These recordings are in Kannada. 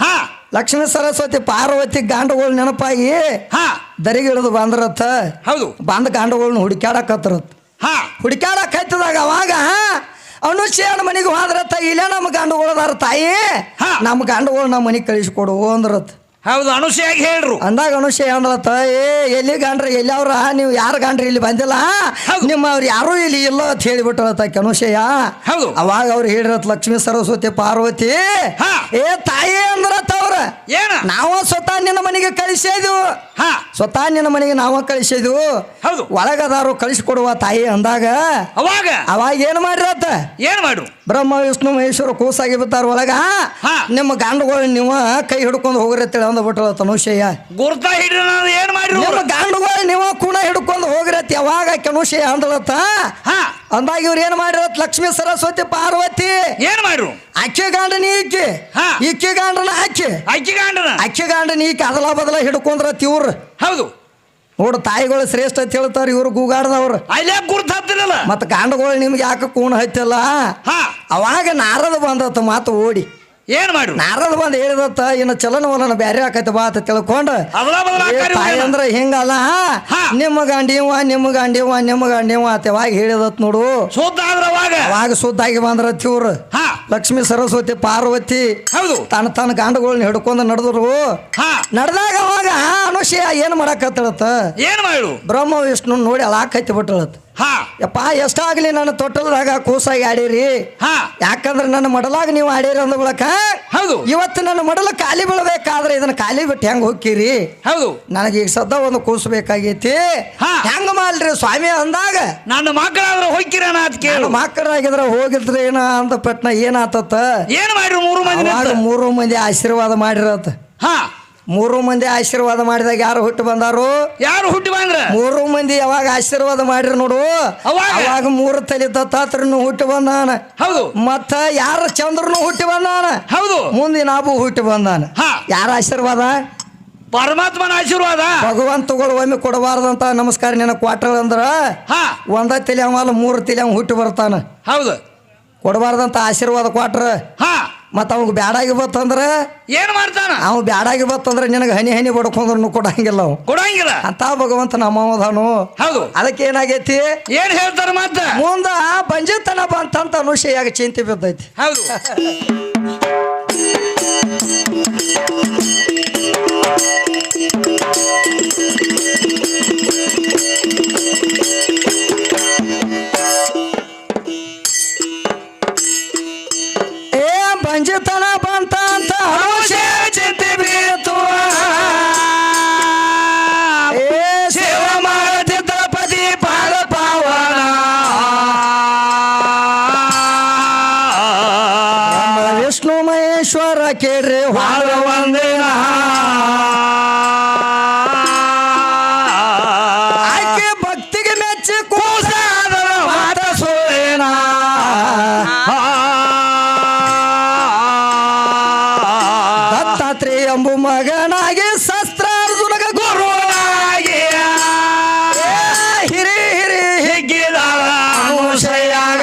ಹಾ ಲಕ್ಷ್ಮೀ ಸರಸ್ವತಿ ಪಾರ್ವತಿ ಗಾಂಡುಗಳು ನೆನಪಾಗಿ ದರಿಗಿಳಿದು ಬಂದ್ರತ್ತ. ಹೌದು. ಬಂದ ಗಾಂಡುಗಳನ್ನ ಹುಡುಕ್ಯಾಡಕತ್ರತ್. ಹುಡುಕ್ಯಾಡಕತ್ತಿದಾಗ ಅವಾಗ ಅನುಷ್ಠಾನ ಮನೆಗೆ ಹೋದ್ರತ್ತ. ಇಲ್ಲ ನಮ್ಮ ಗಂಡುಗಳದಾರ ತಾಯಿ, ನಮ್ಮ ಗಂಡುಗಳು ನಮ್ಮ ಮನೆಗೆ ಕಳಿಸ್ಕೊಡು ಅಂದ್ರತ್. ಹೌದು. ಅನುಷ್ಠೆಯಾಗಿ ಹೇಳ್ರು ಅಂದಾಗ ಅನುಷ್ಠೆ ಅಂದ್ರತ್ತ. ಎಲ್ಲಿ ಗಾಂಡ್ರಿ ಎಲ್ಲಿ ಅವ್ರ ನೀವು ಯಾರು ಗಾಂಡ್ರಿ ಇಲ್ಲಿ ಬಂದಿಲ್ಲ, ನಿಮ್ಮ ಅವ್ರು ಯಾರು ಇಲ್ಲಿ ಇಲ್ಲ ಅಂತ ಹೇಳಿಬಿಟ್ಟರತ್ತ ಅನುಷಯ. ಅವಾಗ ಅವ್ರು ಹೇಳಿರತ್ ಲಕ್ಷ್ಮೀ ಸರಸ್ವತಿ ಪಾರ್ವತಿ ತಾಯಿ ಅಂದ್ರತ್ತ ಅವ್ರ. ನಾವ ಸ್ವತಃ ನಿನ್ನ ಮನೆಗೆ ಕಳಿಸಿದ್ವು, ಸ್ವತಃ ನಿನ್ನ ಮನೆಗೆ ನಾವ ಕಳಿಸಿದ್ವು, ಒಳಗದಾರು ಕಳಿಸಿಕೊಡುವ ತಾಯಿ ಅಂದಾಗ ಅವಾಗ ಏನ್ ಮಾಡ್ರತ್ತ? ಏನ್ ಮಾಡ್ರು? ಬ್ರಹ್ಮ ವಿಷ್ಣು ಮಹೇಶ್ವರ ಕೂಸಾಗಿ ಬಿತ್ತಾರ ಒಳಗ. ನಿಮ್ಮ ಗಂಡುಗಳು ನೀವು ಕೈ ಹಿಡ್ಕೊಂಡು ಹೋಗ್ರತ್ತೇಳಿ ಅಂದ್ಬಿಟ್ರ ತನುಷಯ್ಯ. ಗುರ್ತಾ ಹಿಡ್ರ ಏನ್ ಮಾಡ್ರು? ನಿಮ್ಮ ಗಂಡುಗಳು ನೀವು ಕುಣ ಹಿಡ್ಕೊಂಡು ಹೋಗ್ರತ್ ಯಾವಾಗ ಕನುಷಯ್ಯ ಅಂದಳತ್ತ. ಅಂದಾಗ ಇವ್ರು ಏನ್ ಮಾಡಿರತ್? ಲಕ್ಷ್ಮೀ ಸರಸ್ವತಿ ಪಾರ್ವತಿ ಏನ್ ಮಾಡ್ರು? ಅಕ್ಕಿ ಗಾಂಡನ ಈಕಿ, ಈಕಿ ಗಾಂಡನ ಅಕ್ಕಿ ಗಾಂಡನ ಈಕಿ ಅದಲ ಬದಲ ಹಿಡ್ಕೊಂಡ್ರತ್ ಇವ್ರು. ಹೌದು. ನೋಡು ತಾಯಿಗಳು ಶ್ರೇಷ್ಠ ಅಂತ ಹೇಳ್ತಾರ ಇವ್ರು ಗೂಗಾಡ್ದವ್ರು. ಗುರ್ತಾಗ್ತಿರಲ್ಲ ಮತ್ತ ಗಂಡುಗಳು ನಿಮ್ಗೆ ಯಾಕೆ ಕೂಣ ಹತ್ತಿಲ್ಲ? ಅವಾಗ ನಾರದ ಬಂದತ್ತ ಮಾತು ಓಡಿ. ಏನ್ ಮಾಡ್ರು? ನಾರದ ಬಂದ್ ಹೇಳಿದತ್ತ ಇನ್ನು ಚಲನವಲನ ಬ್ಯಾರೆ ಆಕೈತಿ ಬಾ ಅಂತ ತಿಳ್ಕೊಂಡ ತಾಯಿ ಅಂದ್ರ ಹಿಂಗಲ್ಲ, ನಿಮ್ಮ ಗಾಂಡಿವ ನಿಮ್ಮ ಗಾಂಡಿವ ನಿಮ್ಮ ಗಾಂಡಿವ ಅವಾಗ ಹೇಳಿದತ್ ನೋಡು. ಅವಾಗ ಶುದ್ಧ ಆಗಿ ಬಂದ್ರತ್ ಇವ್ರು. ಲಕ್ಷ್ಮೀ ಸರಸ್ವತಿ ಪಾರ್ವತಿ ತನ್ನ ಗಂಡುಗಳನ್ನ ಹಿಡ್ಕೊಂಡು ನಡೆದ್ರು. ನಡೆದಾಗ ಅವಾಗ ಅನುಷಯ ಏನ್ ಮಾಡಕತ್ತಳತ್ತ? ಏನ್ ಮಾಡು? ಬ್ರಹ್ಮ ವಿಷ್ಣು ನೋಡಿ ಅಳಾಕೈತಿ ಬಿಟ್ಟಳತ್. ಯಪ್ಪ ಎಷ್ಟಾಗ್ಲಿ ನನ್ನ ತೊಟ್ಟಲದಾಗ ಕೂಸಾಗಿ ಆಡಿರಿ, ಯಾಕಂದ್ರೆ ನನ್ನ ಮಡಲಾಗ ನೀವು ಆಡಿರಿ ಅಂದ ಬಳಕ ಇವತ್ತು ನನ್ನ ಮಡಲ ಖಾಲಿ ಬೀಳ್ಬೇಕಾದ್ರೆ ಇದನ್ನ ಖಾಲಿ ಬಿಟ್ಟು ಹೆಂಗ್ ಹೋಗ್ತೀರಿ? ನನಗೆ ಈಗ ಸದ್ದ ಒಂದು ಕೂಸಬೇಕಾಗೈತಿ, ಹೆಂಗ ಮಾಡ್ರಿ ಸ್ವಾಮಿ ಅಂದಾಗ ನನ್ನ ಮಕ್ಕಳಾದ್ರೆ ಹೋಗ್ತೀರ ಮಕ್ಕಳಾಗಿದ್ರ ಹೋಗಿದ್ರೆ ಏನ ಅಂದ ಪಟ್ನ ಏನಾತತ್ತ? ಏನ್ ಮಾಡ್ರಿ? ಮೂರು ಮಂದಿ ಆಶೀರ್ವಾದ ಮಾಡಿರತ್ತ. ಮೂರು ಮಂದಿ ಆಶೀರ್ವಾದ ಮಾಡಿದಾಗ ಯಾರು ಹುಟ್ಟು ಬಂದಾರು? ಯಾರು ಹುಟ್ಟಿ ಬಂದ್ರ? ಮೂರು ಮಂದಿ ಯಾವಾಗ ಆಶೀರ್ವಾದ ಮಾಡಿರಿ ನೋಡು ಅವಾಗ ಮೂರು ತಲೆ ದತ್ತಾತ್ರನು ಹುಟ್ಟಿ ಬಂದಾನ. ಹೌದು. ಮತ್ತ ಯಾರ ಚಂದ್ರನು ಹುಟ್ಟಿ ಬಂದಾನ. ಹೌದು. ಮುಂದಿನ ಅಬು ಹುಟ್ಟಿ ಬಂದಾನ. ಯಾರ ಆಶೀರ್ವಾದ? ಪರಮಾತ್ಮನ ಆಶೀರ್ವಾದ. ಭಗವಂತಗಳು ಒಮ್ಮೆ ಕೊಡಬಾರ್ದಂತ ನಮಸ್ಕಾರ ನಿನ್ನ ಕ್ವಾರ್ಟರ್ ಅಂದ್ರ ಒಂದ ತಲೆ ಅವಲ್ಲ ಮೂರು ತಲೆ ಅವ ಹುಟ್ಟಿ ಬರ್ತಾನ. ಹೌದು. ಕೊಡಬಾರ್ದಂತ ಆಶೀರ್ವಾದ ಕ್ವಾರ್ಟರ್. ಮತ್ತ ಅವಾಗ ಬ್ಯಾಡಾಗಿ ಬತ್ತಂದ್ರ ಏನ್ ಮಾಡ್ತಾನ? ಅವ್ ಬ್ಯಾಡಾಗಿ ಬತ್ತಂದ್ರ ನಿನಗೆ ಹನಿ ಹನಿ ಬಡ್ಕೊಂಡ್ರು ಕೊಡಂಗಿಲ್ಲ, ಕೊಡಂಗಿಲ್ಲ ಅಂತ ಭಗವಂತ ನಮ್ಮವದಾನು. ಹೌದು. ಅದಕ್ಕೆ ಏನಾಗೈತಿ? ಏನ್ ಹೇಳ್ತಾರ ಮತ್ತ ಮುಂದ ಬಂಜಿತನ ಬಂತಂತ ಅನುಷಯಾಗ ಚಿಂತೆ ಬಿದ್ದೈತಿ. ಹೌದು. ಬಂಜಿತನ ಬಂತ ಅಂತ ಚಿಂತೆ ಬೀತು. ಸೇವಾ ಮಾಡುತ್ತಿದ್ದ ಪತಿ ಪಾದ ಪಾವನ ವಿಷ್ಣು ಮಹೇಶ್ವರ ಕೇಳ್ರಿ ಹಾಳ ಒಂದಿನ ಆಕೆ ಭಕ್ತಿಗೆ ಮೆಚ್ಚಿ ಕೂಸಾದರ ಮಾತ ಸೋಲೇನ. ಎಂಬು ಮಗನಾಗಿ ಶಸ್ತ್ರಾರ್ಜುನಗ ಗುರುನಾಗಿ ಹಿರಿ ಹಿರಿ ಹಿಗ್ಗಿದಾಳ ಅನುಷಯಾಗ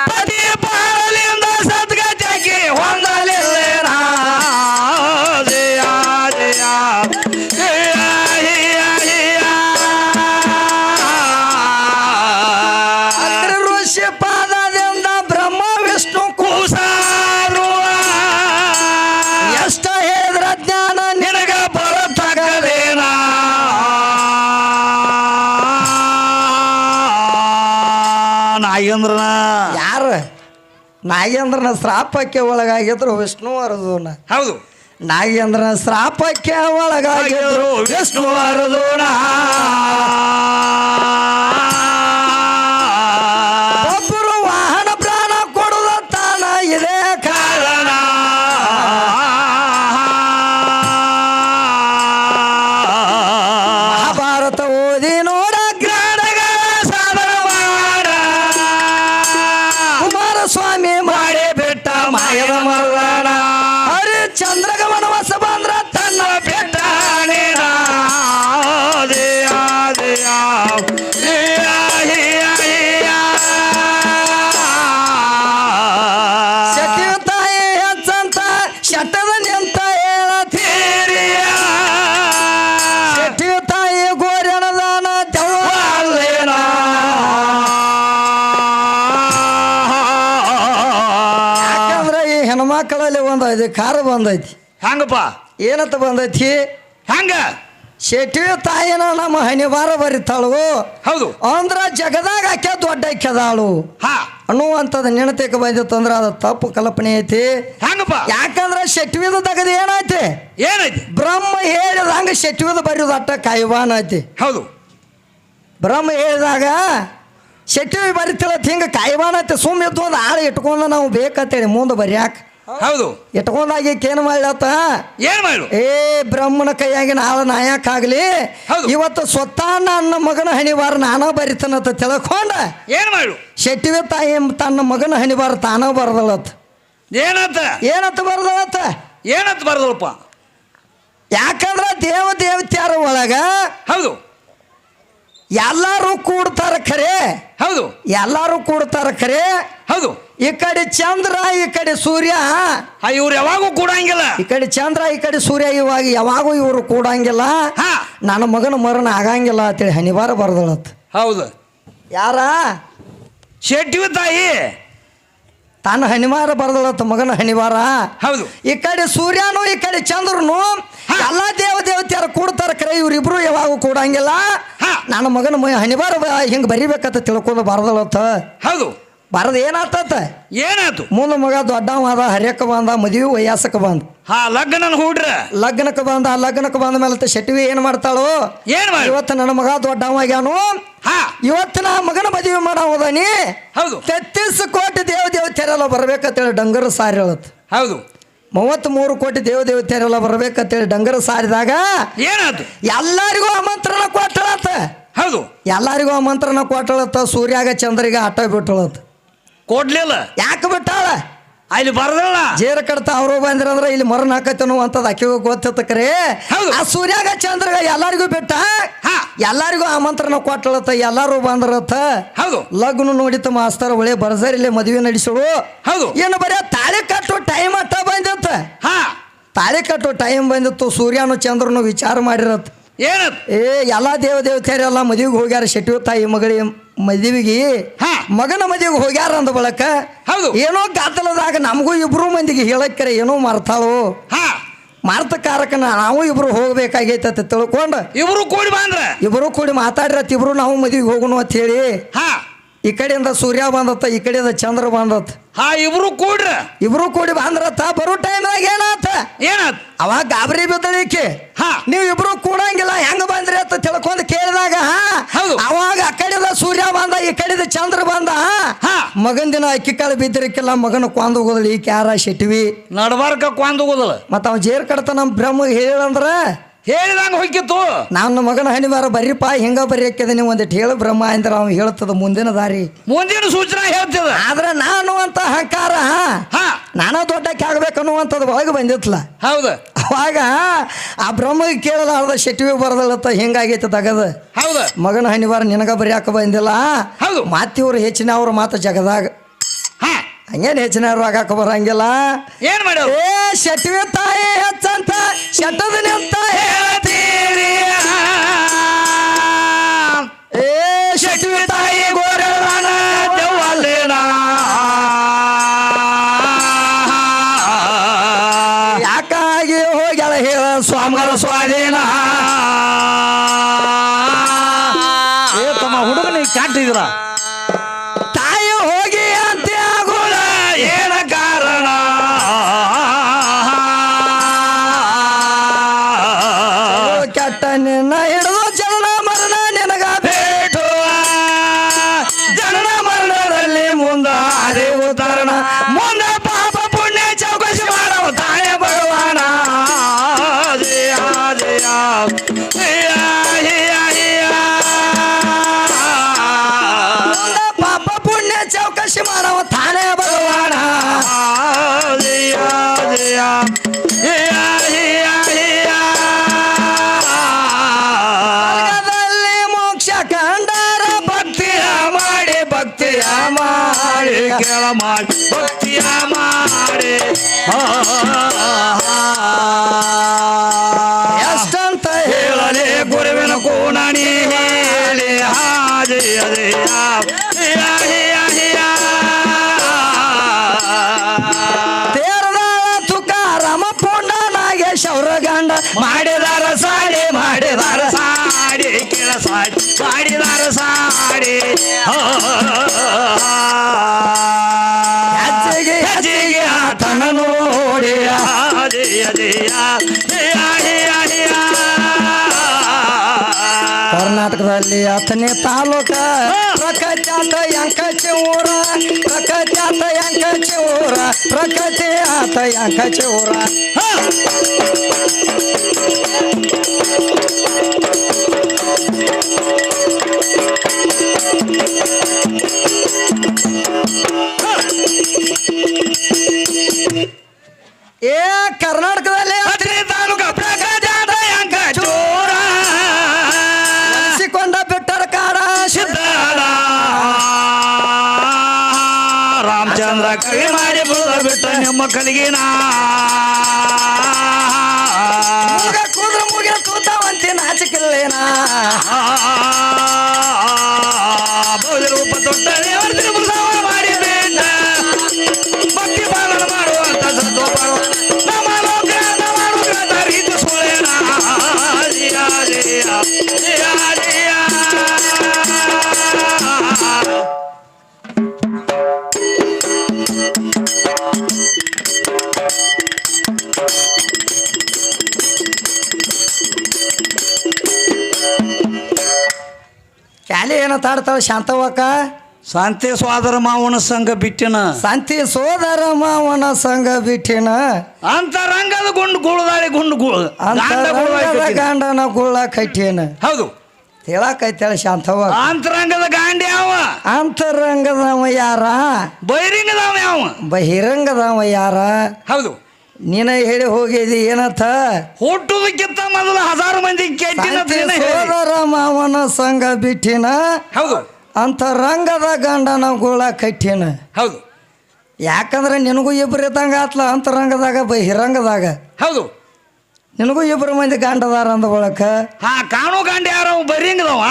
ಪತಿ ಪಾಳಲಿಂದ ಸದ್ಗತಿಗೆ ಹೊಂದಲಿಲ್ಲ. ಅಗ್ರ ಋಷಿ ಪಾದದಿಂದ ಬ್ರಹ್ಮ ವಿಷ್ಣು ಕೂಸಾರು. ಎಷ್ಟ ಹೇಳಿದ್ರ ಜ್ಞಾನ ನಿನಗ ಬರತಕ್ಕದೇನ? ನಾಗೇಂದ್ರನ ಯಾರ? ನಾಗೇಂದ್ರನ ಶ್ರಾಪಕ್ಕೆ ಒಳಗಾಗಿದ್ರು ವಿಷ್ಣು ಅರ್ಜುನ. ಹೌದು. ನಾಗೇಂದ್ರನ ಶ್ರಾಪಕ್ಕೆ ಒಳಗಾಗಿದ್ರು ವಿಷ್ಣು ಅರ್ಜುನ. ಒಬ್ಬರು ವಾಹನ ಪ್ರಾಣ ಕೊಡುತ್ತಾನ ಇದೇ ಕಾರಣ. ಮಹಾಭಾರತ ಓದಿ ನೋಡ ಗ್ರಾಣಗಳ ಸಾಧನ ಮಾಡ. ಕುಮಾರಸ್ವಾಮಿ ಮಾಡಿ ಬಿಟ್ಟ ಮಾಯದ ಮರಣ. ಹರಿಶ್ಚಂದ್ರಗ ವನವಾಸ ಬಂದ್ರ ತನ್ನ ಬೆಟ್ಟ ಮಕ್ಕಳಲ್ಲಿ ಒಂದು ಅಧಿಕಾರ ಬಂದೈತಿ. ಹಂಗಪ್ಪ ಏನಂತ ಬಂದೈತಿ? ಹಂಗ ಶೆಟ್ಟಿ ತಾಯಿನ ನಮ್ಮ ಹಣಿವಾರ ಬರಿತಾಳು. ಹೌದು ಅಂದ್ರ ಜಗದಾಗ ಆಕೆ ದೊಡ್ಡ ಕೆದಾಳು ಹಾ ಅನ್ನುವಂಥದ್ದು ನೆನತೆಗೆ ಬಂದಿತ್ತು ಅಂದ್ರೆ ಅದು ತಪ್ಪು ಕಲ್ಪನೆ ಐತಿ. ಹಂಗಪ್ಪ ಯಾಕಂದ್ರೆ ಶೆಟ್ವಿದ ತೆಗೆದು ಏನೈತಿ? ಏನೈತಿ? ಬ್ರಹ್ಮ ಹೇಳಿದಂಗ ಶೆಟ್ವಿದ ಬರೆಯೋದು ಅಟ್ಟ ಕಾಯ್ವಾನ ಐತಿ. ಹೌದು ಬ್ರಹ್ಮ ಹೇಳಿದಾಗ ಶೆಟ್ವಿ ಬರಿತಿಲ್ಲ ಹಿಂಗ ಕಾಯ್ವಾನ ಐತಿ. ಸುಮ್ಮ ಇದ್ದು ಒಂದು ಆಳು ಇಟ್ಕೊಂಡ ನಾವು ಬೇಕಂತೇಳಿ ಮುಂದೆ ಬರ್ಯಾಕ ಹೌದು ಇಟ್ಕೊಂಡಾಗ ಏನು ಮಾಡ್ಲತ್ತ? ಏನ್ ಮಾಡು? ಬ್ರಹ್ಮನ ಕೈಯಾಗಿನ ಆಳ ನಾಯಕ ಆಗ್ಲಿ ಇವತ್ತು ಸ್ವತಃ ನನ್ನ ಮಗನ ಹಣಿವಾರ ನಾನ ಬರಿತಾನತ್ತ ತಿಳ್ಕೊಂಡ ಏನ್ ಮಾಡು? ಶೆಟ್ಟಿವೆ ತಾಯಿ ತನ್ನ ಮಗನ ಹಣಿವಾರ ತಾನ ಬರದಳತ್ತ. ಏನಂತ ಬರದಳತ್ತ? ಏನಂತ ಬರದಳಪ್ಪ? ಯಾಕಂದ್ರ ದೇವತೆಯರ ಒಳಗ ಹೌದು ಎಲ್ಲಾರು ಕೂಡ್ತಾರ ಖರೆ. ಹೌದು ಎಲ್ಲಾರು ಕೂಡ್ತಾರ ಖರೆ. ಹೌದು ಈ ಕಡೆ ಚಂದ್ರ ಈ ಕಡೆ ಸೂರ್ಯ ಇವ್ರು ಯಾವಾಗೂ ಕೂಡಂಗಿಲ್ಲ. ಈ ಕಡೆ ಚಂದ್ರ ಈ ಕಡೆ ಸೂರ್ಯ ಇವಾಗ ಯಾವಾಗೂ ಇವರು ಕೂಡಂಗಿಲ್ಲ. ನನ್ನ ಮಗನ ಮರಣ ಆಗಂಗಿಲ್ಲ ಅಂತೇಳಿ ಹಣಿವಾರ ಬರದಳತ್ತ. ಹೌದು ಯಾರ? ಶೆಟ್ಟಿ ತಾಯಿ ತಾನು ಹಣಿವಾರ ಬರದಳತ್ತ ಮಗನ ಹಣಿವಾರ. ಹೌದು ಈ ಕಡೆ ಸೂರ್ಯನು ಈ ಕಡೆ ಚಂದ್ರನು ಎಲ್ಲಾ ದೇವತೆಯರು ಕೂಡ್ತಾರ ಖರೆ. ಇವ್ರಿಬ್ರು ಯಾವಾಗೂ ಕೂಡಂಗಿಲ್ಲ. ನನ್ನ ಮಗನ ಹಣಿವಾರ ಹಿಂಗ ಬರಿಬೇಕಂತ ತಿಳ್ಕೊಂಡು ಬರದಳತ್ತ. ಹೌದು ಬರದ ಏನಾತ? ಏನಾಯ್ತು? ಮುಂದ ಮಗ ದೊಡ್ಡವಾದ ಹರ್ಯಕ್ಕೆ ಬಂದ, ಮದುವೆ ವಯಸ್ಸಕ್ಕೆ ಬಂದ. ಲಗ್ನ ಹುಡ್ರ ಲಗ್ನಕ್ಕೆ ಬಂದ ಮೇಲೆ ಶೆಟ್ವಿ ಏನ್ ಮಾಡ್ತಾಳು? ಇವತ್ತು ನನ್ನ ಮಗ ದೊಡ್ಡವಾಗ್ಯಾನು, ಇವತ್ತು ನಾ ಮಗನ ಮದುವೆ ಮಾಡೋದಾನಿ. ಹೌದು 33 ಕೋಟಿ ದೇವತೆಯರೆಲ್ಲ ಬರ್ಬೇಕಂತೇಳಿ ಡಂಗರ ಸಾರಿ ಹೇಳತ್. ಹೌದು 33 ಕೋಟಿ ದೇವತೆಯರೆಲ್ಲ ಬರ್ಬೇಕಂತೇಳಿ ಡಂಗರ ಸಾರಿದಾಗ ಏನಾಯ್ತು? ಎಲ್ಲರಿಗೂ ಆಮಂತ್ರಣ ಕೊಟ್ಟಳತ್ತ. ಹೌದು ಎಲ್ಲರಿಗೂ ಆಮಂತ್ರಣ ಕೊಟ್ಟಳತ್ತ. ಸೂರ್ಯಾಗ ಚಂದ್ರಿಗೆ ಆಟ ಬಿಟ್ಟಳತ್ತ. ಕೊಡ್ಲಿಲ್ಲ. ಯಾಕೆ ಬಿಟ್ಟಾಳ? ಅಲ್ಲಿ ಬರದಲ್ಲ ಜೇರ ಕಡ್ತ ಅವರು ಬಂದ್ರಂದ್ರ ಇಲ್ಲಿ ಮರಣ ಹಾಕತ್ತನು ಅಂತದ್ ಆಕೆಗೂ ಗೊತ್ತಿತ್ತ ಕರೆ. ಆ ಸೂರ್ಯಾಗ ಚಂದ್ರಗ ಎಲ್ಲರಿಗೂ ಬಿಟ್ಟ, ಎಲ್ಲರಿಗೂ ಆಮಂತ್ರಣ ಕೊಟ್ಟಳತ್ತ. ಎಲ್ಲಾರು ಬಂದ್ರತ್ತ. ಹೌದು ಲಗ್ನ ನೋಡಿತ ಮಾಸ್ತರ ಒಳ್ಳೆ ಬರ್ಜರಿಲೆ ಮದುವೆ ನಡೆಸಳು. ಹೌದು ಏನು ಬರೀ ತಾಳಿ ಕಟ್ಟೋ ಟೈಮ್ ಅಟ್ಟ ಬಂದಿತ್ತ. ತಾಳಿ ಕಟ್ಟೋ ಟೈಮ್ ಬಂದಿತ್ತು. ಸೂರ್ಯನು ಚಂದ್ರನು ವಿಚಾರ ಮಾಡಿರತ್ತ. ಎಲ್ಲಾ ದೇವತೆಯರೆಲ್ಲ ಮದುವೆಗೆ ಹೋಗ್ಯಾರ. ಶೆಟ್ಟಿ ತಾಯಿ ಮಗಳಿ ಮದುವೆಗೆ ಮಗನ ಮದುವೆಗೆ ಹೋಗ್ಯಾರ ಅಂದ ಬಳಕ ಏನೋ ಗಾತಲದಾಗ ನಮಗೂ ಇಬ್ರು ಮಂದಿಗೆ ಹೇಳಕ್ಕರೆ ಏನೋ ಮರ್ತಾಳು. ಮಾರ್ತ ಕಾರಕ ನಾವು ಇಬ್ರು ಹೋಗ್ಬೇಕಾಗೈತ ತಿಳ್ಕೊಂಡ ಇಬ್ರು ಕೂಡಿ ಮಾತಾಡಿರತ್. ಇಬ್ರು ನಾವು ಮದುವೆಗೆ ಹೋಗೋಣ ಅಂತ ಹೇಳಿ ಈ ಕಡೆಯಿಂದ ಸೂರ್ಯ ಬಂದತ್ತ, ಈ ಕಡೆಯಿಂದ ಚಂದ್ರ ಬಂದತ್. ಇಬ್ರು ಕೂಡಿ ಬಂದ್ರತ್ತ. ಬರೋ ಟೈಮ್ದಾಗ ಏನಾತ? ಅವಾಗ ಗಾಬರಿ ಬಿದ್ದಳಿಕೆ. ನೀವು ಇಬ್ರು ಕೂಡಂಗಿಲ್ಲ ಹೆಂಗ ಬಂದ್ರಿ ಅಂತ ತಿಳ್ಕೊಂಡ್ ಕೇಳಿದಾಗ ಅವಾಗ ಆ ಕಡೆದ ಸೂರ್ಯ ಬಂದ, ಈ ಕಡೆದ ಚಂದ್ರ ಬಂದ. ಮಗನ ದಿನ ಅಕ್ಕಿ ಕಾಳು ಬಿದ್ದಿರಕ್ಕಿಲ್ಲ, ಮಗನ ಕೊಂದ್ ಹೋಗೋದಿಲ್ಲ. ಈ ಕ್ಯಾರ ಶೆಟ್ವಿ ನಡಬಾರ್ಕ ಕೊಂದ್ ಹೋಗೋದಿಲ್ಲ. ಮತ್ತ ಅವ್ ಜೇರ್ ಕಡತ ನಮ್ ಬ್ರಹ್ಮ ಹೇಳಿದಂದ್ರ ಹೇಳಿದಂಗ ಹೋಗಿತ್ತು. ನನ್ನ ಮಗನ ಹಣಿವಾರ ಬರ್ರಿಪ್ಪ ಹಿಂಗ ಬರ್ರಿಕ್ಕಿದ ನೀವು ಒಂದಿಟ್ಟು ಹೇಳು ಬ್ರಹ್ಮ ಅಂದ್ರೆ ಅವ್ ಹೇಳ್ತದ ಮುಂದಿನ ದಾರಿ, ಮುಂದಿನ ಸೂಚನೆ ಹೇಳ್ತದ. ಆದ್ರೆ ನಾನು ಅಂತ ಅಹಂಕಾರ ನಾನ ದೊಡ್ಡಕ್ಕೆ ಆಗ್ಬೇಕನ್ನುವಂಥದ್ದು ಒಳಗೆ ಬಂದಿತ್ತಲ್ಲ. ಹೌದು ಅವಾಗ ಆ ಬ್ರಹ್ಮಗೆ ಕೇಳಲಾರ್ದ ಶೆಟ್ವಿ ಬರದಲ್ಲತ್ತ. ಹಿಂಗಾಗೈತೆ ತಗದ. ಹೌದು ಮಗನ ಹಣಿವಾರ ನಿನಗ ಬರ್ಯಾಕ ಬಂದಿಲ್ಲ. ಹೌದು ಮಾತಿವ್ರು ಹೆಚ್ಚಿನ ಅವ್ರ ಮಾತು ಜಗದಾಗ ಹಂಗೇನ್ ಹೆಚ್ಚಿನವ್ರು ಆಗಾಕ ಬರಂಗಿಲ್ಲ. ಏನ್ ಮಾಡ ಶೆಟ್ವಿ ತಾಯಿ ಹೆಚ್ಚಂತ ಶೆಟ್ಟದ ನಿಂತ ಹೇಳ್ತೀರಿ. ಶೆಟ್ವಿ ತಾಯಿ ಗೋರವನ ದೇವಲ್ಲೇನ ಯಾಕಾಗಿ ಹೋಗ್ಯಾಳ ಹೇಳ ಸ್ವಾಮಿಗಳ ಸ್ವಾಧೀನ. ತಮ್ಮ ಹುಡುಗನಿಗೆ ಕಾಟಿದ್ರ ತಾಯಿ ಹೋಗಿ ಅಂತ ಆಗೋಳ ಏನ ಕಾರಣ? ಕೆಟ್ಟ ನಿನ್ನ ಹಿಡಿದು ಜನನ ಮರಣ ನಿನಗ ಬೇಟು. ಜನನ ಮರಣದಲ್ಲಿ ಮುಂದ ಅರಿವು ತರಣ, ಮುಂದ ಪಾಪ ಪುಣ್ಯ ಚೌಕಸಿ ಮಾಡವ ತಾಯ ಭಗವಾನ. ಪಾಪ ಪುಣ್ಯ ಚೌಕಸಿ ಮಾಡವ ತಾನೇ ಭಗವಾನ. ಮಾರ್ಗದಲ್ಲಿ ಮೋಕ್ಷ ಕಂಡರ ಭಕ್ತಿಯ ಮಾಡಿ, ಭಕ್ತಿಯ ಮಾಡಿ ಕೆಳ ಮಾಡಿ, ಭಕ್ತಿಯ ಮಾಡಿ ಎಷ್ಟಂತ ಹೇಳಲಿ ಗುರುವಿನ ಕೂಣಿ ಹೇಳಿ ತೇರದಾಳ ಹೆಜ್ಜೆಗೆ ಹೆಜ್ಜೆಗೆ ಆತನ ನೋಡಿ ಕರ್ನಾಟಕದಲ್ಲಿ 10ನೇ ತಾಲೂಕ ಪ್ರಕೃತ್ಯಾತ ಎಂಕಚಿ ಊರ ಪ್ರಕೃತ್ಯಾತ ಎಂಕಚಿ ಊರ ಪ್ರಕೃತಿ ಆತ ಎಂಕಚಿ ಊರ ಏ ಕರ್ನಾಟಕದಲ್ಲಿ 10ನೇ ತಾಲೂಕ ಪ್ರಕೃತ್ಯಾತ ಎಂಕಚಿ ಊರ ಸಿಕೊಂಡ ಬಿಟ್ಟರ ಕಾಡ ಸಿದ್ಧಾರ ರಾಮಚಂದ್ರ ಕವಿ ಮಾಡಿ ಬುಡ ಬಿಟ್ಟ ನಿಮ್ಮ ಕಲಿಗಿನ ಕೂದ್ರ ಮುಗಿನ ತೂತಾವಂತಿ ನಾಚಿಕಿಲ್ಲೇನ ಬೌದ್ಧ ರೂಪ ದೊಡ್ಡ ದೇವರ ಮುಸಾವ ಮಾಡಿ ಬೇಡ ಭಕ್ತಿ ಪಾಲನ ಮಾಡುವಂತ ಸತ್ವಪರ ನಮ್ಮ ಲೋಕ ರೀತಿ ಸುಳ್ಳೇನ ಕ್ಯಾಲಿ ಏನ ತಾಡ್ತಾಳ ಶಾಂತವಕ್ಕ ಶಾಂತಿ ಸ್ವಾದರ ಮಾವನ ಸಂಘ ಬಿಟ್ಟಿನ ಶಾಂತಿ ಸೋದರ ಮಾವನ ಸಂಘ ಬಿಟ್ಟಿನ ಅಂತರಂಗದ ಗುಂಡು ಗುಳದಾಳಿ ಗುಂಡು ಅಂತರಂಗದ ಗಂಡನ ಗುಳ್ಳ ಕಟ್ಟಿನ ಹೌದು ಹೇಳಕೈತೇಳ ಶಾಂತವ ಅಂತರಂಗದ ಗಾಂಡಿ ಯಾವ ಅಂತರಂಗದವ ಯಾರ ಬಹಿರಂಗದವ ಯಾವ ಬಹಿರಂಗದವ ಯಾರ ಹೌದು ನೀನ ಹೇಳಿ ಹೋಗಿದಿ ಏನತ್ತ ಹುಟ್ಟುದಕ್ಕಿಂತ ಮೊದಲು 1000 ಮಂದಿ ಕೆಟ್ಟಿನ ಸೋದರ ಮಾವನ ಸಂಘ ಬಿಟ್ಟಿನ ಹೌದು ಅಂತರಂಗದ ಗಂಡನ ಗುಳ ಕಟ್ಟಿನ ಹೌದು ಯಾಕಂದ್ರೆ ನಿನಗೂ ಇಬ್ರು ಇದ್ದಂಗ ಆತ್ಲ ಅಂತರಂಗದಾಗ ಬಹಿರಂಗದಾಗ ಹೌದು ನಿನಗೂ ಇಬ್ರು ಮಂದಿ ಗಂಡದಾರ ಅಂದ ಬಳಕ ಹಾ ಕಾಣು ಗಾಂಡಿ ಯಾರ ಬಹಿರಂಗದವ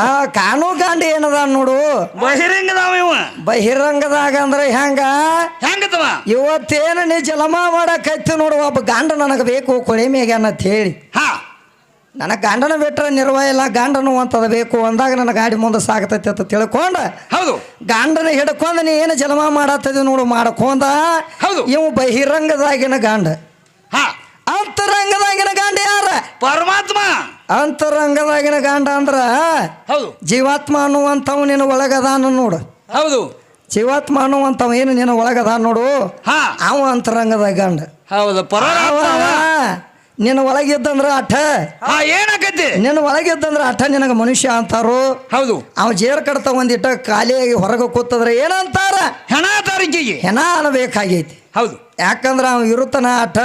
ಆ ಕಾಣು ಗಾಂಡಿ ಏನದ ನೋಡು ಬಹಿರಂಗದವ ಇವ ಬಹಿರಂಗದಾಗ ಅಂದ್ರೆ ಹೆಂಗತವ ಇವತ್ತೇನು ನೀ ಜಲಮ ಮಾಡಕೈತಿ ನೋಡು ಒಬ್ಬ ಗಂಡ ನನಗೆ ಬೇಕು ಕೊಳೆ ಮೇಗ ಅಂತ ಹೇಳಿ ಹಾ ನನಗೆ ಗಂಡನ ಬಿಟ್ರೆ ನಿರ್ವಹ ಇಲ್ಲ ಗಂಡನು ಅಂತದ ಬೇಕು ಅಂದಾಗ ನನ್ನ ಗಾಡಿ ಮುಂದೆ ಸಾಗತೈತಿ ಅಂತ ತಿಳ್ಕೊಂಡ ಹೌದು ಗಂಡನ ಹಿಡ್ಕೊಂಡ ನೀ ಏನು ಜಲಮ ಮಾಡತ್ತದ ನೋಡು ಮಾಡಕೊಂಡ ಹೌದು ಇವು ಬಹಿರಂಗದಾಗಿನ ಗಂಡ ಹಾ ಅಂತರಂಗದಾಗಿನ ಗಂಡ ಯಾರ ಪರಮಾತ್ಮ ಅಂತರಂಗದಾಗಿನ ಗಂಡ ಅಂದ್ರ ಹೌದು ಜೀವಾತ್ಮ ಅನ್ನುವಂಥವ್ ನಿನ್ನ ಒಳಗದಾನ ನೋಡು ಹೌದು ಜೀವಾತ್ಮ ಅನ್ನುವಂಥವ್ ಏನು ನಿನ್ನ ಒಳಗದಾನ ನೋಡು ಹಾ ಅವ ಅಂತರಂಗದಾಗ ಗಂಡ ಹೌದು ಪರಮಾತ್ಮ ನಿನ್ನ ಒಳಗಿದ್ದಂದ್ರ ಅಠ ಹಾ ಏನಾಕತಿ ನಿನ್ನ ಒಳಗಿದ್ದಂದ್ರ ಅಠ ನಿನಗ ಮನುಷ್ಯ ಅಂತಾರು ಹೌದು ಅವ ಜೇರ್ ಕಡ್ತ ಒಂದಿಟ್ಟ ಖಾಲಿಯಾಗಿ ಹೊರಗೆ ಕೂತದ್ರೆ ಏನಂತಾರ ಹೆಣ ತಾರಿಕೆಗೆ ಹೆಣ ಅನ್ನಬೇಕಾಗೈತಿ ಹೌದು ಯಾಕಂದ್ರ ಅವ ಇರುತ್ತನ ಅಠ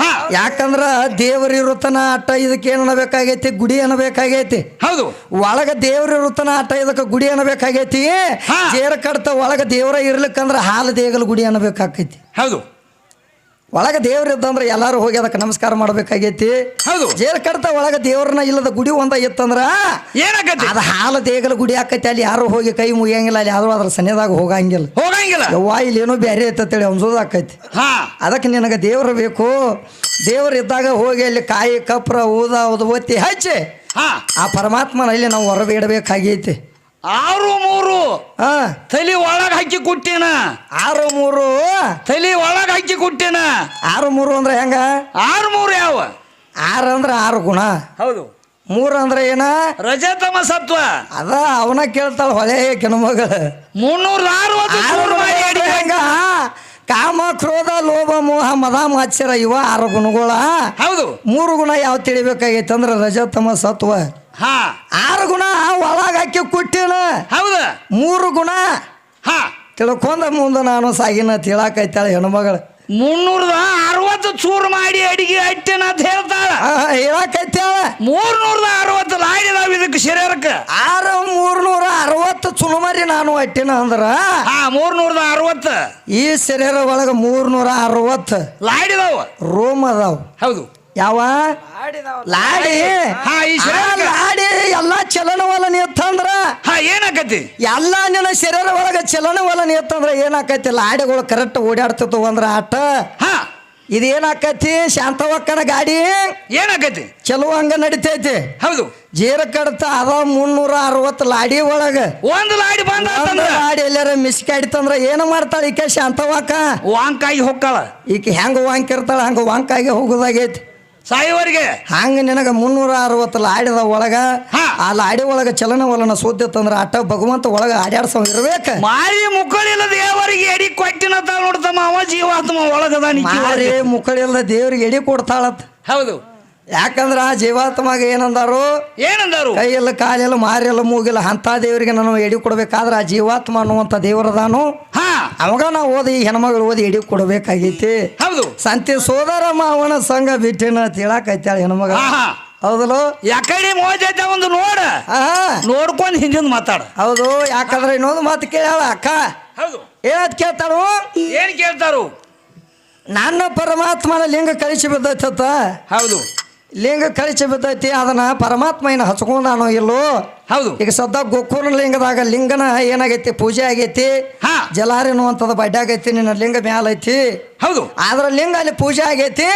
ಹಾ ಯಾಕಂದ್ರ ದೇವ್ರ ಇರುತ್ತನ ಅಟ್ಟ ಇದಕ್ಕೆ ಏನು ಅನ್ನಬೇಕಾಗೈತಿ ಗುಡಿ ಅನ್ನಬೇಕಾಗೈತಿ ಹೌದು ಒಳಗ ದೇವ್ರ ಇರುತ್ತನ ಅಟ್ಟ ಇದಕ್ಕೆ ಗುಡಿ ಅನ್ನಬೇಕಾಗೈತಿ ಹಾ. ಜೇರ್ ಕಡ್ತ ಒಳಗ ದೇವ್ರ ಇರ್ಲಿಕ್ಕಂದ್ರ ಹಾಲು ದೇಗಲ್ ಗುಡಿ ಅನ್ನಬೇಕಾಗೈತಿ ಹೌದು ಒಳಗ ದೇವ್ರ ಇದ್ದಂದ್ರ ಎಲ್ಲಾರು ಹೋಗಿ ಅದಕ್ಕೆ ನಮಸ್ಕಾರ ಮಾಡ್ಬೇಕಾಗೈತಿ ಹೌದು ಜೇರ್ ಕಡ್ತ ಒಳಗ ದೇವ್ರನ್ನ ಇಲ್ಲದ ಗುಡಿ ಒಂದ ಇತ್ತಂದ್ರ ಏನಾಕತಿ ಅದ ಹಾಲು ದೇಗಲ ಗುಡಿ ಆಕೈತಿ ಅಲ್ಲಿ ಯಾರು ಹೋಗಿ ಕೈ ಮುಗಿಯಂಗಿಲ್ಲ ಅಲ್ಲಿ ಯಾರು ಅದ್ರ ಸನ್ನಿದಾಗ ಹೋಗಂಗಿಲ್ಲ ಹೋಗಂಗಿಲ್ಲ ಯವ್ವ ಇಲ್ಲಿ ಏನೋ ಬೇರೆ ಐತೇಳಿ ಅನ್ಸೋದಾಕೈತಿ ಹಾ ಅದಕ್ಕೆ ನಿನಗೆ ದೇವ್ರ ಬೇಕು ದೇವ್ರ ಇದ್ದಾಗ ಹೋಗಿ ಅಲ್ಲಿ ಕಾಯಿ ಕಪ್ರ ಉದಬತ್ತಿ ಹಚ್ಚಿ ಹಾ ಆ ಪರಮಾತ್ಮನಲ್ಲಿ ನಾವು ಹೊರಬಿಡಬೇಕಾಗೈತಿ 6-3 ಹಾ ತಲಿ ಒಳಗ ಹಾಕಿ ಕುಟ್ಟಿನ 6-3 ತಲಿ ಒಳಗ ಹಾಕಿ ಕುಟ್ಟಿನ 6-3 ಅಂದ್ರೆ ಹೆಂಗ 6-3 ಯಾವ 6 ಅಂದ್ರೆ 6 ಗುಣ ಹೌದು 3 ಅಂದ್ರೆ ಏನ ರಜತಮ ಸತ್ವ ಅದ ಅವನ ಕೇಳ್ತಾಳ ಹೊಳೆ ಕೆಣಮಗಳ 360 ಮಾಡಿ ಅಡಿಗೆ ಹೆಂಗ ಕಾಮ ಕ್ರೋಧ ಲೋಭ ಮೋಹ ಮದ ಮಾತ್ಸರ ಇವ 6 ಗುಣಗಳ ಹೌದು 3 ಗುಣ ಯಾವ ತಿಳಿಬೇಕಾಗೈತೆ ಅಂದ್ರೆ ರಜತಮ ಸತ್ವ ಹಾ 6 ಗುಣ ಒಳಗ ಹಾಕಿ ಕುಟ್ಟಿನ ಹೌದು 3 ಗುಣ ಹಾ ತಿಳ್ಕೊಂಡ ಮುಂದೆ ನಾನು ಸಾಗಿನ ತಿಳಾಕೈತಾಳ ಹೆಣ್ಮಗಳು 360 ಚೂರು ಮಾಡಿ ಅಡಿಗೆ ಅಟ್ಟೆನ ಅಂತ ಹೇಳ್ತಾಳ ಹೇಳಾಕೈತಾಳ 360 ಲಾಡಿದಾವ ಇದಕ್ಕೆ ಶರೀರಕ್ಕೆ 360 ಚುನುಮರಿ ನಾನು ಅಟ್ಟಿನ ಅಂದ್ರ ಹಾ 360 ಈ ಶರೀರ ಒಳಗ 360 ಲಾಡಿದಾವ ರೋಮ್ ಅದಾವ ಹೌದು ಯಾವ ಲಾಡಿ ಹಾ ಈ ಆ ಶರೀರ ಲಾಡಿ ಎಲ್ಲಾ ಚಲನವಲನ ಎತ್ತಂದ್ರ ಹಾ ಏನಾಕತಿ ಎಲ್ಲ ನಿನ್ನ ಶರೀರ ಒಳಗ ಚಲನವಲನ ಎತ್ತಂದ್ರ ಏನಾಕೈತಿ ಲಾಡಿಗಳು ಕರೆಕ್ಟ್ ಓಡಾಡ್ತಿತ್ತು ಅಂದ್ರ ಆಟ ಹಾ ಇದೇನಾಕತಿ ಶಾಂತವಕ್ಕನ ಗಾಡಿ ಏನಾಕತಿ ಚಲೋ ಹಂಗ ನಡಿತೈತಿ. ಹೌದು ಜೇರ ಕಡತ ಅದ 360 ಲಾಡಿ ಒಳಗ ಒಂದು ಲಾಡಿ ಬಂದ ಲಾಡಿ ಎಲ್ಲಾರ ಮಿಸ್ಕಾಡಿತಂದ್ರ ಏನು ಮಾಡ್ತಾಳ ಈಕೆ ಶಾಂತವಕ್ಕ? ವಾಂಕಾಗಿ ಹೋಗ್ತಾಳ. ಈಕೆ ಹೆಂಗ ವಾಂಕಿರ್ತಾಳ ಹಂಗ ವಾಂಕಾಗಿ ಹೋಗುದಾಗೈತಿ ಸಾಯುವರಿಗೆ. ಹಂಗ ನಿನಗ 360 ಲಾಡಿದ ಒಳಗ ಆ ಲಾಡಿ ಒಳಗ ಚಲನವಲನ ಸುದ್ದಿತ್ತಂದ್ರ ಅಟ್ಟ ಭಗವಂತ ಒಳಗ ಆಡ್ಯಾಡ್ಸವ್ ಇರ್ಬೇಕ. ಮಾರಿ ಮುಕ್ಕಳಿಲ್ಲ ದೇವರಿಗೆ ಎಡಿ ಕೊಟ್ಟಿನತ ನೋಡ್ತಮ್ಮ ಅವ ಜೀವಾತ್ಮ ಒಳಗದ ಮಾರಿ ಮುಕ್ಕಳಿಲ್ಲ ದೇವ್ರಿಗೆ ಎಡಿ ಕೊಡ್ತಾಳತ್. ಹೌದು ಯಾಕಂದ್ರ ಆ ಜೀವಾತ್ಮಾಗ ಏನಂದಾರು ಕೈಯೆಲ್ಲ ಕಾಲೆಲ್ಲ ಮಾರೆಲ್ಲ ಮೂಗಿಲ್ಲ ಅಂತ ದೇವರಿಗೆ ನಾನು ಎಡಿ ಕೊಡ್ಬೇಕಾದ್ರ ಆ ಜೀವಾತ್ಮ ಅನ್ನುವಂತ ದೇವರದಾನು ಅವಾಗ ನಾವು ಓದಿ ಹೆಣ್ಮಗಳು ಓದಿ ಎಡಿ ಕೊಡ್ಬೇಕಾಗೈತಿ. ಹೌದು ಸಂತಿ ಸೋದರ ಮಾವನ ಸಂಘ ಬಿಟ್ಟಿನ ತಿಳಾಕೈತಾಳ ಹೆಣ್ಮಗ. ಹೌದಲ್ಲೋ ಯಾಕಡೆ ಮೋಜೈತೆ ಒಂದು ನೋಡ್ಕೊಂಡು ಹಿಂದಿನ ಮಾತಾಡ. ಹೌದು ಯಾಕಂದ್ರೆ ಇನ್ನೊಂದು ಮಾತು ಕೇಳ್ಯಾಳ ಅಕ್ಕ. ಹೌದು ಏನತ್ ಕೇಳ್ತಾಳು? ಏನ್ ಕೇಳ್ತಾರು? ನನ್ನ ಪರಮಾತ್ಮನ ಲಿಂಗ ಕಳಿಸಿ ಬಿದ್ದೈತ. ಹೌದು ಲಿಂಗ ಕಳಿಸಿ ಬಿದ್ದೈತಿ ಅದನ್ನ ಪರಮಾತ್ಮ ಏನು ಹಚ್ಕೊಂಡಾನೋ ಇಲ್ಲೋ. ಹೌದು ಈಗ ಸದ್ದ ಗೋಕುಲ ಲಿಂಗದಾಗ ಲಿಂಗನ ಏನಾಗೈತಿ ಪೂಜೆ ಆಗೈತಿ. ಜಲಾರಿ ಅನ್ನುವಂಥದ್ದು ಬಡ್ಡೆ ಆಗೈತಿ ನಿನ್ನ ಲಿಂಗ ಮ್ಯಾಲ ಐತಿ. ಹೌದು ಆದ್ರ ಲಿಂಗ ಅಲ್ಲಿ ಪೂಜೆ ಆಗೈತಿ.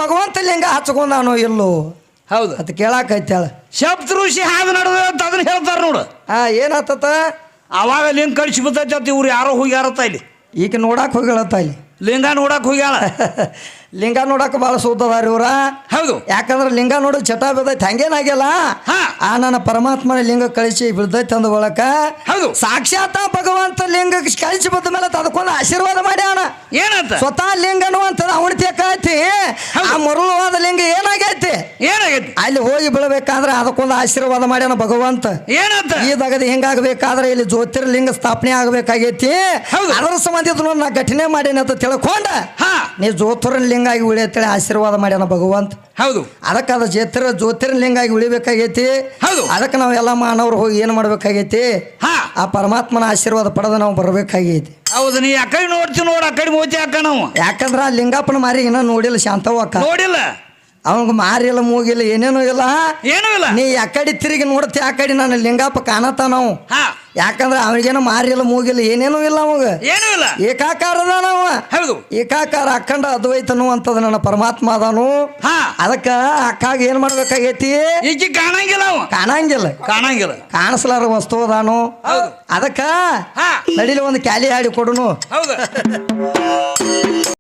ಭಗವಂತ ಲಿಂಗ ಹಚ್ಕೊಂಡಾನೋ ಇಲ್ಲೋ ಹೌದು ಅದ್ ಕೇಳಾಕೈತಾಳ. ಸಪ್ತ ಋಷಿ ಹಾದು ನಡುವೆ ಅಂತ ಅದನ್ನ ಹೇಳ್ತಾರ ನೋಡು. ಏನಾತ ಅವಾಗ ಲಿಂಗ ಕಳಿಸಿ ಬಿದ್ದೈತಿ. ಇವ್ರು ಯಾರೋ ಹೋಗ್ಯಾರತ್ತ ಇಲ್ಲಿ. ಈಗ ನೋಡಾಕ್ ಹೋಗ್ಯಾಳತ್ತ ಇಲ್ಲಿ ಲಿಂಗ ನೋಡಕ್ ಹೋಗ್ಯಾಳ. ಲಿಂಗ ನೋಡಕ್ ಬಾಳ ಸೂತದಾರ ಇವ್ರ. ಹೌದು ಯಾಕಂದ್ರ ಲಿಂಗ ನೋಡ ಚಟ ಬಿದ್ದೈತಿ ಹಂಗೇನಾಗ್ಯಲ್ಲ. ಆ ನನ್ನ ಪರಮಾತ್ಮನ ಲಿಂಗ ಕಳಿಸಿ ಬಿದ್ದೈತಿ ಅಂದ ಒಳಕ ಹೌದು ಸಾಕ್ಷಾತ್ ಭಗವಂತ ಲಿಂಗ ಕಳಿಸಿ ಬಿದ್ದ ಮೇಲೆ ಅದಕ್ಕೊಂದು ಆಶೀರ್ವಾದ ಮಾಡ್ಯಾನ. ಏನಂತ? ಸ್ವತಃ ಲಿಂಗ ಅನ್ನುವಂಥದ್ದು ಅವಣತಿಯಕೈತಿ. ಆ ಮರುಳವಾದ ಲಿಂಗ ಏನಾಗೈತಿ ಅಲ್ಲಿ ಹೋಗಿ ಬೀಳ್ಬೇಕಾದ್ರೆ ಅದಕ್ಕೊಂದು ಆಶೀರ್ವಾದ ಮಾಡ್ಯಾನ ಭಗವಂತ. ಏನಂತ? ಈ ದಗದಿ ಹಿಂಗಾಗಬೇಕಾದ್ರೆ ಇಲ್ಲಿ ಜ್ಯೋತಿರ್ಲಿಂಗ ಸ್ಥಾಪನೆ ಆಗ್ಬೇಕಾಗೈತಿ. ಅದರ ಸಂಬಂಧ ನಾ ಘಟನೆ ಮಾಡೇನಿ ಅಂತ ತಿಳ್ಕೊಂಡ ನೀ ಜ್ಯೋತಿರ್ಲಿಂಗ ಆಗಿ ಉಳಿಯತ್ತೇಳಿ ಆಶೀರ್ವಾದ ಮಾಡ್ಯಾನ ಭಗವಂತ. ಹೌದು ಅದಕ್ಕೆ ಅದು ಜ್ಯೋತಿರ್ಲಿಂಗ ಆಗಿ ಉಳಿಬೇಕಾಗೈತಿ. ಹೌದು ಅದಕ್ಕೆ ನಾವು ಎಲ್ಲ ಮಾನವರು ಹೋಗಿ ಏನು ಮಾಡ್ಬೇಕಾಗೈತಿ? ಆ ಪರಮಾತ್ಮನ ಆಶೀರ್ವಾದ ಪಡೆದ ನಾವು ಬರ್ಬೇಕಾಗೈತಿ. ಹೌದು ನೀ ಆ ಕಡೆ ನೋಡ್ತೀವಿ ನೋಡ ಆ ಕಡೆ ಮೋತಿ ಅಕ್ಕ ನಾವು. ಯಾಕಂದ್ರ ಆ ಲಿಂಗಪ್ಪನ ಮಾರಿ ಇನ್ನ ನೋಡಿಲ್ಲ ಶಾಂತವ ಅಕ್ಕ. ನೋಡಿಲ್ಲ ಅವನಿಗೆ ಮಾರಿಲ್ಲ ಮೂಗಿಲ್ಲ ಏನೇನು ಇಲ್ಲ. ಏನೂ ಇಲ್ಲ. ನೀ ಆ ಕಡೆ ತಿರುಗಿ ನೋಡ್ತಿ ಆ ಕಡೆ ನಾನು ಲಿಂಗಪ್ಪ ಕಾಣತ್ತ ನಾವು. ಯಾಕಂದ್ರೆ ಅವನಿಗೇನು ಮಾರಿಲ್ಲ ಮೂಗಿಲ್ಲ ಏನೇನು ಇಲ್ಲ ಅವಾಗ. ಏನೂ ಇಲ್ಲ ಏಕಾಕಾರದ ನಾವು. ಹೌದು ಏಕಾಕಾರ ಅಖಂಡ ಅದ್ವೈತ ಅನ್ನುವಂಥದ್ದು ನನ್ನ ಪರಮಾತ್ಮ ಅದಾನು. ಅದಕ್ಕ ಅಕ್ಕಾಗ ಏನ್ ಮಾಡ್ಬೇಕಾಗೈತಿ? ಈಗ ಕಾಣಂಗಿಲ್ಲ ಕಾಣಿಸ್ಲಾರ ವಸ್ತು ಅದಾನು. ಅದಕ್ಕ ನಡಿಲಿ ಒಂದು ಕ್ಯಾಲಿ ಹಾಡಿ ಕೊಡುನು. ಹೌದು